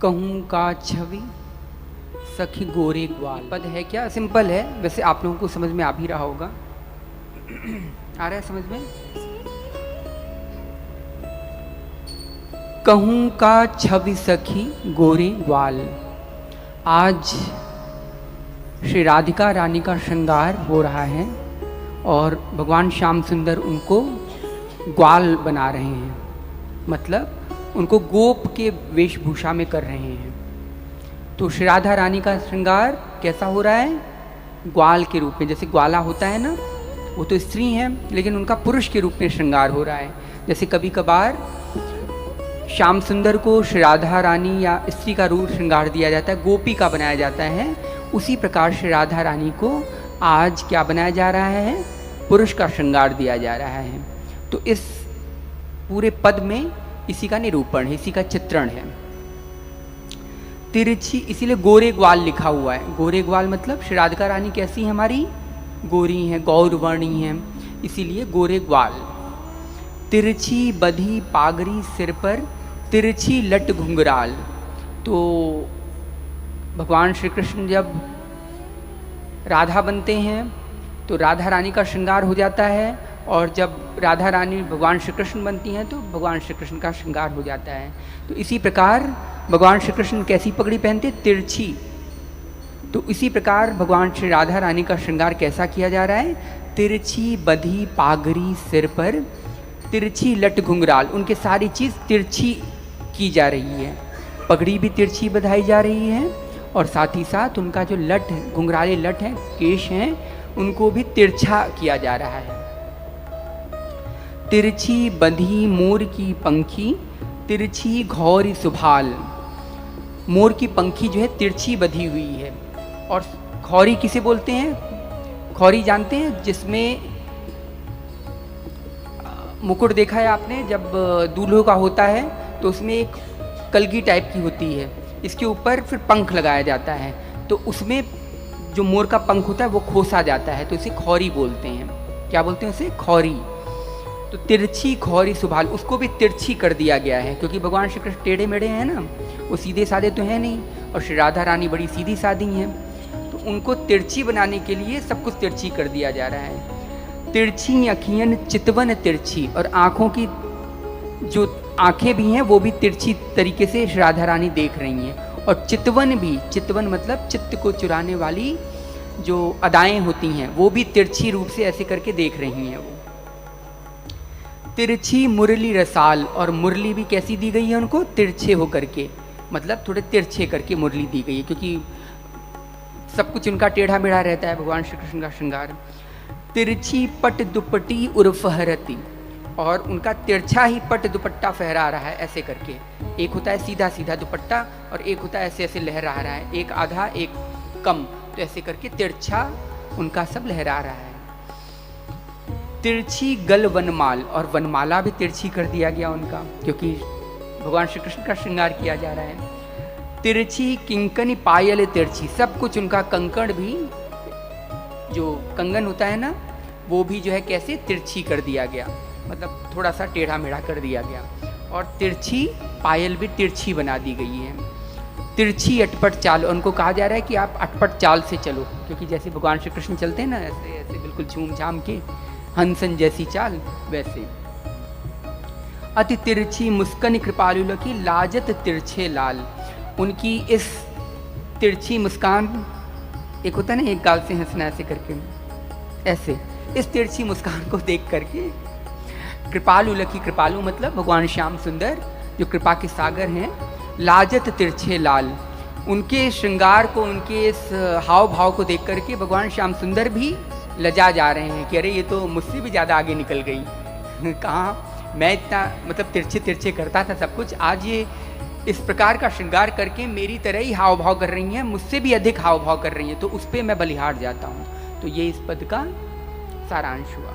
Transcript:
कहूँ का छवि सखी गोरे ग्वाल। पद है क्या? सिंपल है, वैसे आप लोगों को समझ में आ भी रहा होगा। आ रहा है समझ में? कहूँ का छवि सखी गोरे ग्वाल। आज श्री राधिका रानी का श्रृंगार हो रहा है और भगवान श्याम सुंदर उनको ग्वाल बना रहे हैं, मतलब उनको गोप के वेशभूषा में कर रहे हैं। तो श्री राधा रानी का श्रृंगार कैसा हो रहा है? ग्वाल के रूप में। जैसे ग्वाला होता है ना, वो तो स्त्री हैं लेकिन उनका पुरुष के रूप में श्रृंगार हो रहा है। जैसे कभी कभार श्याम सुंदर को श्री राधा रानी या स्त्री का रूप श्रृंगार दिया जाता है, गोपी का बनाया जाता है, उसी प्रकार श्री राधा रानी को आज क्या बनाया जा रहा है? पुरुष का श्रृंगार दिया जा रहा है। तो इस पूरे पद में इसी का निरूपण है, इसी का चित्रण है। तिरछी, इसीलिए गोरे ग्वाल लिखा हुआ है। गोरे ग्वाल मतलब श्री राधिका रानी कैसी है? हमारी गोरी हैं, गौरवर्णी हैं, इसीलिए गोरे ग्वाल। तिरछी बधी पागरी सिर पर, तिरछी लट घुंघराल। तो भगवान श्री कृष्ण जब राधा बनते हैं तो राधा रानी का श्रृंगार हो जाता है, और जब राधा रानी भगवान श्री कृष्ण बनती हैं तो भगवान श्री कृष्ण का श्रृंगार हो जाता है। तो इसी प्रकार भगवान श्री कृष्ण कैसी पगड़ी पहनते? तिरछी। तो इसी प्रकार भगवान श्री राधा रानी का श्रृंगार कैसा किया जा रहा है? तिरछी बधी पागरी सिर पर, तिरछी लट घुंघराल। उनके सारी चीज़ तिरछी की जा रही है, पगड़ी भी तिरछी बधाई जा रही है, और साथ ही साथ उनका जो लट, घुंघराले लट हैं, केश हैं, उनको भी तिरछा किया जा रहा है। तिरछी बंधी मोर की पंखी, तिरछी घौरी सुभाल। मोर की पंखी जो है तिरछी बधी हुई है। और खौरी किसे बोलते हैं? खौरी जानते हैं? जिसमें मुकुट देखा है आपने, जब दूल्हों का होता है तो उसमें एक कलगी टाइप की होती है, इसके ऊपर फिर पंख लगाया जाता है, तो उसमें जो मोर का पंख होता है वो खोसा जाता है, तो इसे खौरी बोलते हैं। क्या बोलते हैं उसे? खौरी। तो तिरछी खौरी सुभाल, उसको भी तिरछी कर दिया गया है, क्योंकि भगवान श्री कृष्ण टेढ़े मेढ़े हैं ना, वो सीधे साधे तो हैं नहीं, और श्री राधा रानी बड़ी सीधी सादी हैं, तो उनको तिरछी बनाने के लिए सब कुछ तिरछी कर दिया जा रहा है। तिरछी अखियन चितवन तिरछी, और आँखों की जो आँखें भी हैं वो भी तिरछी तरीके से श्री राधा रानी देख रही हैं, और चितवन भी, चितवन मतलब चित्त को चुराने वाली जो अदाएँ होती हैं वो भी तिरछी रूप से ऐसे करके देख रही हैं वो। तिरछी मुरली रसाल, और मुरली भी कैसी दी गई है उनको? तिरछे होकर के, मतलब थोड़े तिरछे करके मुरली दी गई है, क्योंकि सब कुछ उनका टेढ़ा मेढ़ा रहता है भगवान श्री कृष्ण का श्रृंगार। तिरछी पट दुपट्टी उर्फ हरती, और उनका तिरछा ही पट दुपट्टा फहरा रहा है ऐसे करके। एक होता है सीधा सीधा दुपट्टा, और एक होता है ऐसे ऐसे लहरा रहा है, एक आधा एक कम, तो ऐसे करके तिरछा उनका सब लहरा रहा है। तिरछी गल वनमाल, और वनमाला भी तिरछी कर दिया गया उनका, क्योंकि भगवान श्री कृष्ण का श्रृंगार किया जा रहा है। तिरछी किंकनी पायल तिरछी, सब कुछ उनका कंकण भी, जो कंगन होता है ना, वो भी जो है कैसे तिरछी कर दिया गया, मतलब थोड़ा सा टेढ़ा मेढ़ा कर दिया गया, और तिरछी पायल भी तिरछी बना दी गई है। तिरछी अटपट चाल, उनको कहा जा रहा है कि आप अटपट चाल से चलो, क्योंकि जैसे भगवान श्री कृष्ण चलते हैं ना ऐसे ऐसे बिल्कुल झूम झाम के, हंसन जैसी चाल वैसे। अति तिरछी मुस्कन कृपालु लकी, लाजत तिरछे लाल। उनकी इस तिरछी मुस्कान, एक होता है ना एक गाल से हंसना ऐसे करके, ऐसे इस तिरछी मुस्कान को देख करके कृपालु लकी, कृपालु मतलब भगवान श्याम सुंदर जो कृपा के सागर हैं, लाजत तिरछे लाल। उनके श्रृंगार को, उनके इस हाव भाव को देख करके भगवान श्याम सुंदर भी लजा जा रहे हैं कि अरे ये तो मुझसे भी ज़्यादा आगे निकल गई। कहाँ मैं इतना मतलब तिरछे तिरछे करता था सब कुछ, आज ये इस प्रकार का श्रृंगार करके मेरी तरह ही हाव भाव कर रही हैं, मुझसे भी अधिक हाव भाव कर रही हैं, तो उस पर मैं बलिहार जाता हूँ। तो ये इस पद का सारांश हुआ।